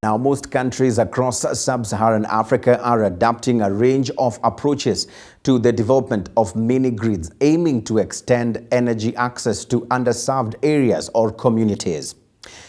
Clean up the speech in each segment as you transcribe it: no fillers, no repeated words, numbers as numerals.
Now, most countries across sub-Saharan Africa are adopting a range of approaches to the development of mini-grids, aiming to extend energy access to underserved areas or communities.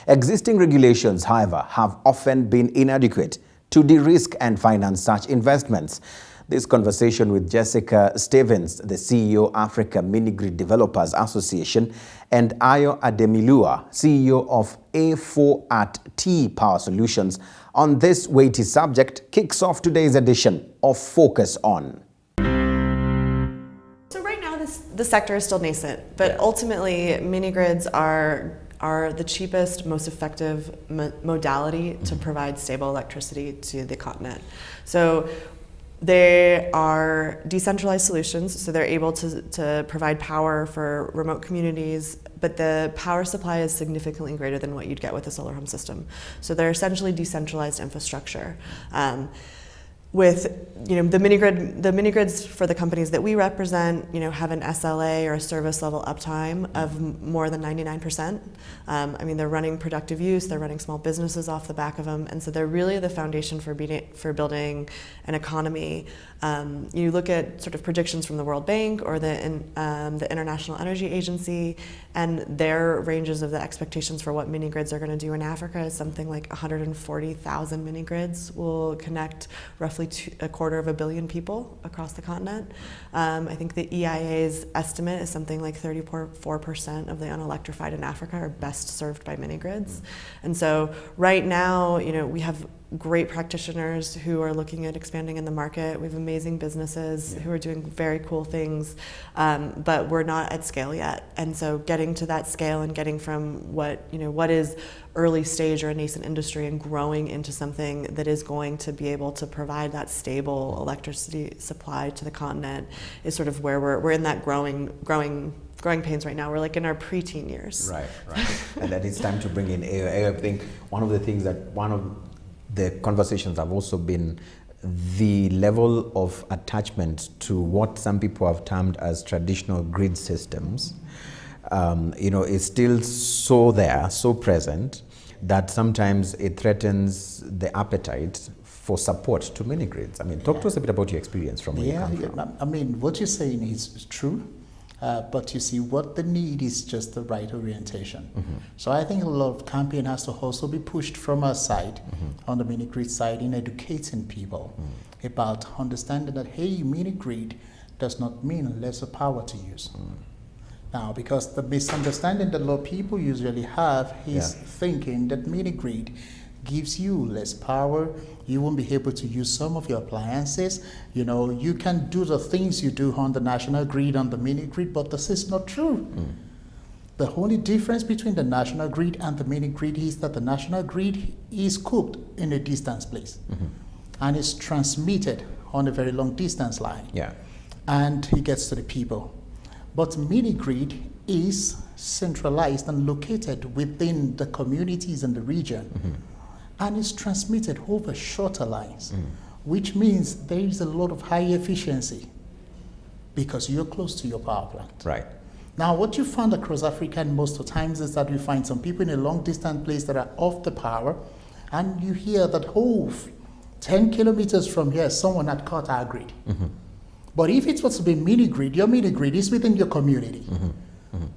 Existing regulations, however, have often been inadequate to de-risk and finance such investments. This conversation with Jessica Stevens, the CEO Africa Mini-Grid Developers Association, and Ayo Ademilua, CEO of A4AT Power Solutions, on this weighty subject kicks off today's edition of Focus On. So right now the sector is still nascent, but ultimately mini-grids are the cheapest, most effective modality to provide stable electricity to the continent. So they are decentralized solutions, so they're able to provide power for remote communities, but the power supply is significantly greater than what you'd get with a solar home system. So they're essentially decentralized infrastructure. With the mini-grids for the companies that we represent, have an SLA or a service level uptime of more than 99%. I mean, they're running productive use, they're running small businesses off the back of them, and so they're really the foundation for building an economy. You look at sort of predictions from the World Bank or the International Energy Agency, and their ranges of the expectations for what mini-grids are going to do in Africa is something like 140,000 mini-grids will connect roughly 250 million people across the continent. I think the EIA's estimate is something like 34% of the unelectrified in Africa are best served by mini-grids. And so right now, we have great practitioners who are looking at expanding in the market. We have amazing businesses who are doing very cool things, but we're not at scale yet. And so getting to that scale and getting from what is early stage or a nascent industry and growing into something that is going to be able to provide that stable electricity supply to the continent is sort of where we're in that growing pains right now. We're like in our preteen years. Right. And then it's time to bring in AI. I think one of the conversations have also been the level of attachment to what some people have termed as traditional grid systems. Is still so present that sometimes it threatens the appetite for support to mini grids. I mean, talk to us a bit about your experience from where you come from. I mean, what you're saying is true. But you see, what the need is just the right orientation. So I think a lot of campaign has to also be pushed from our side, on the mini-grid side, in educating people about understanding that, hey, mini-grid does not mean lesser power to use. Now, because the misunderstanding that a lot of people usually have is thinking that mini-grid gives you less power, you won't be able to use some of your appliances, you can do the things you do on the national grid, on the mini grid, but this is not true. The only difference between the national grid and the mini grid is that the national grid is cooked in a distance place and is transmitted on a very long distance line. And it gets to the people. But mini grid is centralized and located within the communities and the region. And it's transmitted over shorter lines, which means there is a lot of high efficiency because you're close to your power plant. Right. Now, what you find across Africa most of the times is that you find some people in a long distance place that are off the power, and you hear that, 10 kilometers from here, someone had cut our grid. But if it's supposed to be mini grid, your mini grid is within your community.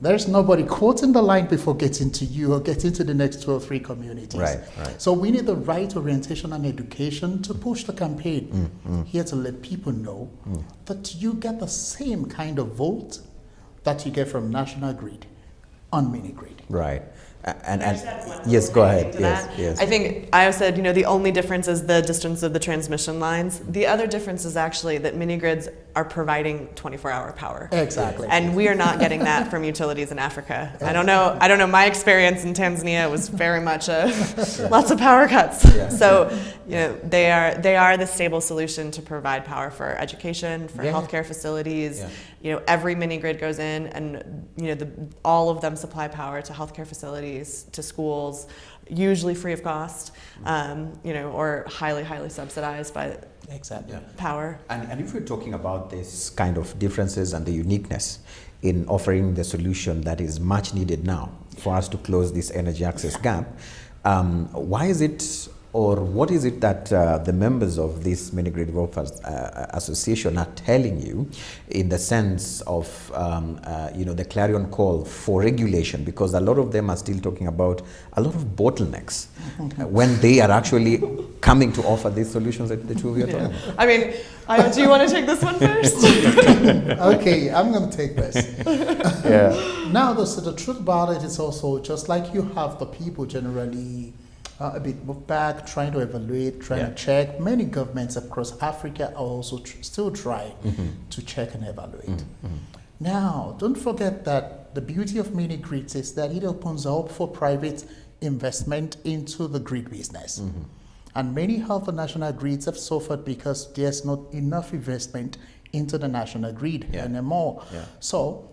There's nobody quoting the line before getting to you or getting to the next 2 or 3 communities. Right. So we need the right orientation and education to push the campaign here to let people know that you get the same kind of vote that you get from national grid on mini grid. Right. And yes, go ahead. Yes. I think Ayo said, the only difference is the distance of the transmission lines. The other difference is actually that mini grids are providing 24-hour power. Exactly. And we are not getting that from utilities in Africa. I don't know. My experience in Tanzania was very much lots of power cuts. So, they are the stable solution to provide power for education, for healthcare facilities. Every mini grid goes in, and all of them supply power to healthcare facilities, to schools, usually free of cost, or highly subsidized by power. And if we're talking about this kind of differences and the uniqueness in offering the solution that is much needed now for us to close this energy access gap, why is it Or what is it that the members of this Mini Grid Developers Association are telling you in the sense of, the clarion call for regulation? Because a lot of them are still talking about a lot of bottlenecks when they are actually coming to offer these solutions that the two of you are talking about. I mean, do you want to take this one first? Okay, I'm going to take this. Now, the truth about it is also just like you have the people generally a bit move back, trying to evaluate, trying to check. Many governments across Africa are also still trying to check and evaluate. Now, don't forget that the beauty of mini grids is that it opens up for private investment into the grid business. And many of the national grids have suffered because there's not enough investment into the national grid anymore. So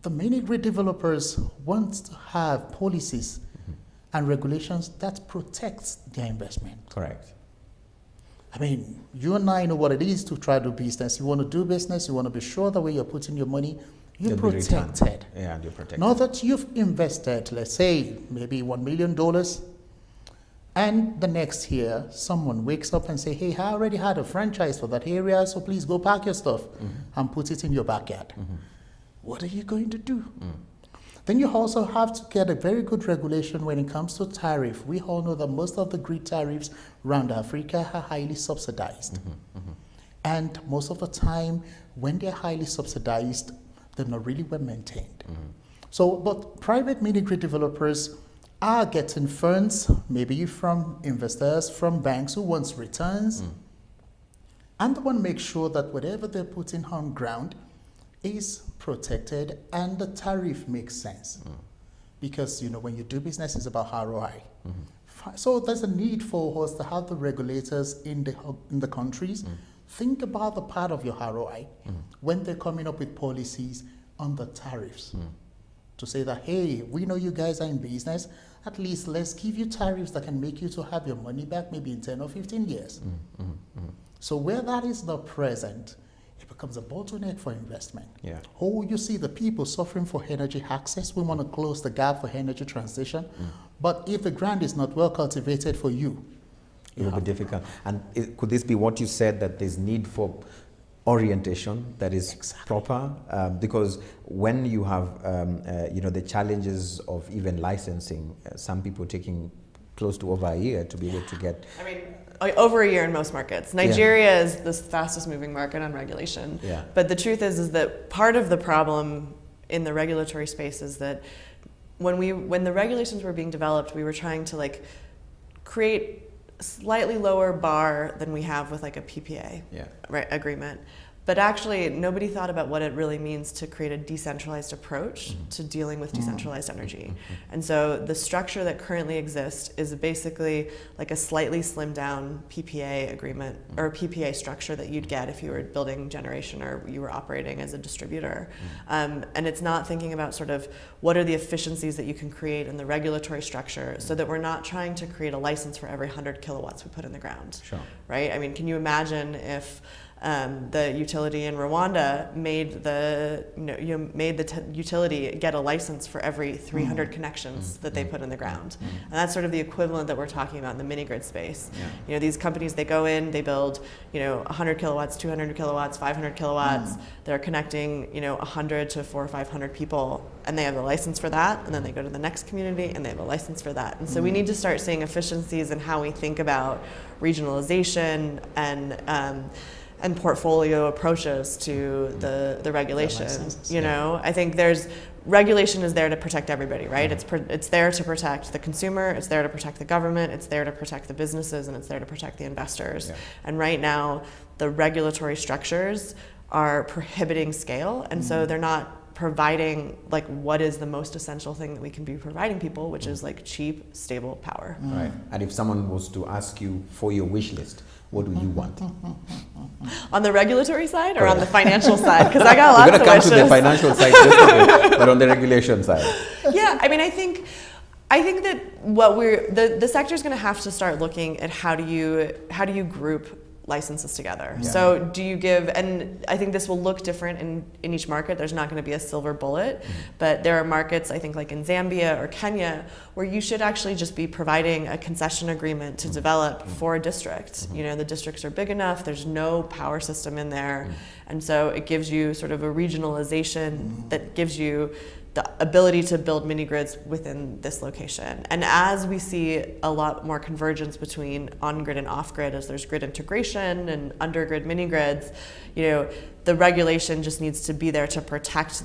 the mini grid developers want to have policies and regulations that protects their investment. Correct. I mean, you and I know what it is to try to do business. You want to do business, you want to be sure that where you're putting your money, you're protected. Yeah, you're protected. Not that you've invested, let's say, maybe $1 million, and the next year, someone wakes up and say, hey, I already had a franchise for that area, so please go pack your stuff and put it in your backyard. What are you going to do? Then you also have to get a very good regulation when it comes to tariff. We all know that most of the grid tariffs around Africa are highly subsidized. And most of the time, when they're highly subsidized, they're not really well maintained. So, but private mini grid developers are getting funds, maybe from investors, from banks who want returns. And they want to make sure that whatever they're putting on ground is protected and the tariff makes sense. Because, when you do business, it's about ROI. So there's a need for us to have the regulators in the countries think about the part of your ROI when they're coming up with policies on the tariffs. To say that, hey, we know you guys are in business, at least let's give you tariffs that can make you to have your money back maybe in 10 or 15 years. So where that is not present, it becomes a bottleneck for investment. Oh, you see the people suffering for energy access. We want to close the gap for energy transition. But if the ground is not well cultivated for you, it will be difficult. And could this be what you said, that there's need for orientation that is proper? Because when you have, the challenges of even licensing, some people taking close to over a year to be able to get... I mean, over a year in most markets. Nigeria is the fastest moving market on regulation. But the truth is that part of the problem in the regulatory space is that when the regulations were being developed, we were trying to create a slightly lower bar than we have with a PPA agreement. But actually, nobody thought about what it really means to create a decentralized approach to dealing with decentralized energy. And so the structure that currently exists is basically like a slightly slimmed down PPA agreement or PPA structure that you'd get if you were building generation or you were operating as a distributor. And it's not thinking about sort of what are the efficiencies that you can create in the regulatory structure so that we're not trying to create a license for every 100 kilowatts we put in the ground. Right? I mean, can you imagine if the utility in Rwanda made the utility get a license for every 300 connections that they put in the ground, and that's sort of the equivalent that we're talking about in the mini grid space. These companies, they go in, they build 100 kilowatts, 200 kilowatts, 500 kilowatts. They're connecting 100 to 400 or 500 people, and they have a license for that, and then they go to the next community and they have a license for that. And so we need to start seeing efficiencies in how we think about regionalization and portfolio approaches to the regulation. I think regulation is there to protect everybody, right? It's there to protect the consumer, it's there to protect the government, it's there to protect the businesses, and it's there to protect the investors. And right now, the regulatory structures are prohibiting scale, and so they're not providing what is the most essential thing that we can be providing people, which is cheap, stable power. Right. And if someone was to ask you for your wish list, what do you want? On the regulatory side or on the financial side? Because I got lots of wishes. We're going to come to the financial side just a bit, but on the regulation side. Yeah, I mean, I think that the sector is going to have to start looking at how do you group licenses together. Yeah. So do you give, and I think this will look different in each market. There's not going to be a silver bullet, but there are markets, I think like in Zambia or Kenya, where you should actually just be providing a concession agreement to develop for a district. You know, the districts are big enough, there's no power system in there, and so it gives you sort of a regionalization that gives you the ability to build mini grids within this location. And as we see a lot more convergence between on-grid and off-grid, as there's grid integration and under-grid mini grids, you know, the regulation just needs to be there to protect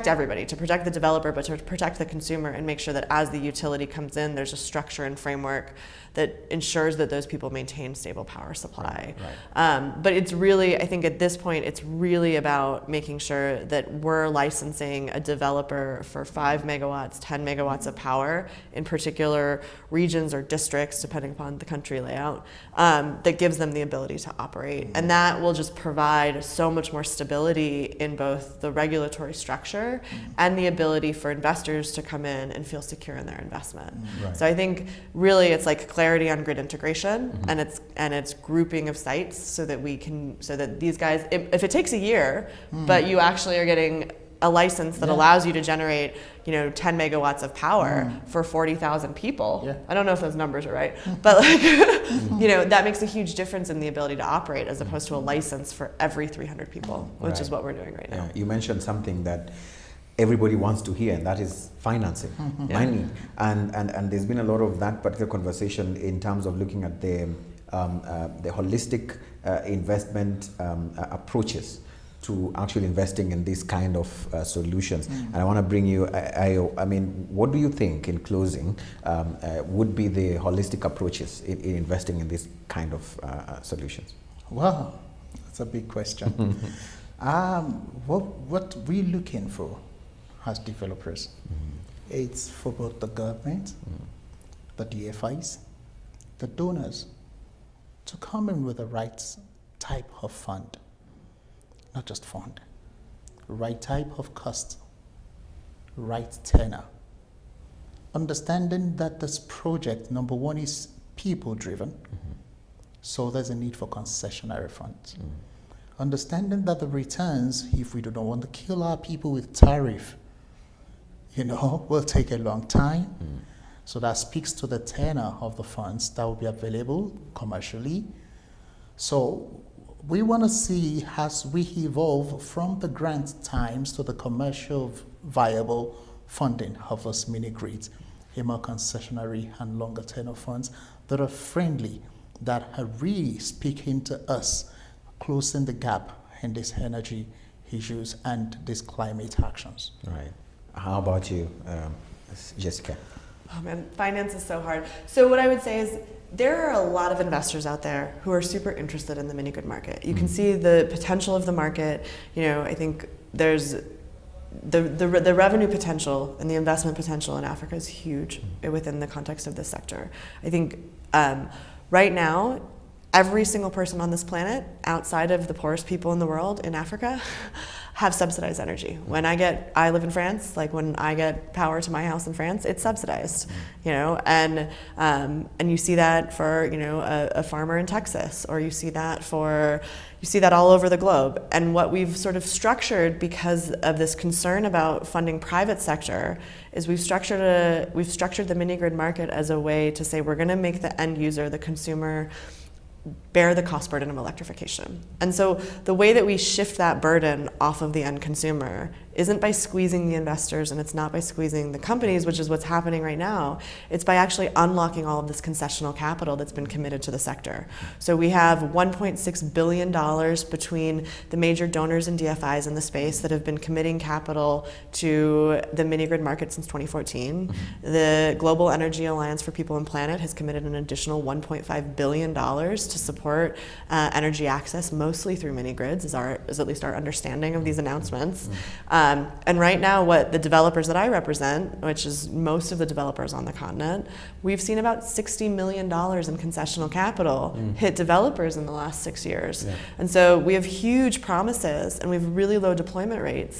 everybody, to protect the developer, but to protect the consumer, and make sure that as the utility comes in, there's a structure and framework that ensures that those people maintain stable power supply. Right. But it's really, I think at this point, it's really about making sure that we're licensing a developer for 5 megawatts, 10 megawatts of power in particular regions or districts, depending upon the country layout, that gives them the ability to operate. And that will just provide so much more stability in both the regulatory structure and the ability for investors to come in and feel secure in their investment. Right. So I think really it's like clarity on grid integration and it's grouping of sites so that these guys, if it takes a year, but you actually are getting a license that allows you to generate, you know, 10 megawatts of power for 40,000 people. Yeah. I don't know if those numbers are right, but like, you know, that makes a huge difference in the ability to operate as opposed to a license for every 300 people, which is what we're doing right now. Yeah. You mentioned something that everybody wants to hear, and that is financing, money. And there's been a lot of that particular conversation in terms of looking at the holistic investment approaches to actually investing in this kind of solutions. And I want to bring you, I mean, what do you think, in closing, would be the holistic approaches in investing in this kind of solutions? Wow, that's a big question. What we're looking for as developers, it's for both the government, the DFIs, the donors, to come in with the right type of fund. Not just fund, right type of cost, right tenor. Understanding that this project, number one, is people driven, so there's a need for concessionary funds. Understanding that the returns, if we do not want to kill our people with tariff, you know, will take a long time. So that speaks to the tenor of the funds that will be available commercially. So we want to see, as we evolve from the grant times to the commercial viable funding of those mini grids, a more concessionary and longer tenor funds that are friendly, that are really speaking to us, closing the gap in these energy issues and these climate actions. Right. How about you, Jessica? Oh man, finance is so hard. So what I would say is, there are a lot of investors out there who are super interested in the mini grid market. You can see the potential of the market. You know, I think there's the revenue potential and the investment potential in Africa is huge within the context of this sector. I think right now, every single person on this planet, outside of the poorest people in the world in Africa, have subsidized energy. When I live in France, like when I get power to my house in France, it's subsidized, you know, and you see that for, you know, a farmer in Texas, or you see that all over the globe. And what we've sort of structured, because of this concern about funding private sector, is we've structured the mini grid market as a way to say we're going to make the end user, the consumer, bear the cost burden of electrification. And so the way that we shift that burden off of the end consumer isn't by squeezing the investors, and it's not by squeezing the companies, which is what's happening right now. It's by actually unlocking all of this concessional capital that's been committed to the sector. So we have $1.6 billion between the major donors and DFIs in the space that have been committing capital to the mini grid market since 2014. The Global Energy Alliance for People and Planet has committed an additional $1.5 billion to support energy access, mostly through mini grids, is at least our understanding of these announcements. And right now, what the developers that I represent, which is most of the developers on the continent, we've seen about $60 million in concessional capital hit developers in the last 6 years. And so we have huge promises, and we have really low deployment rates.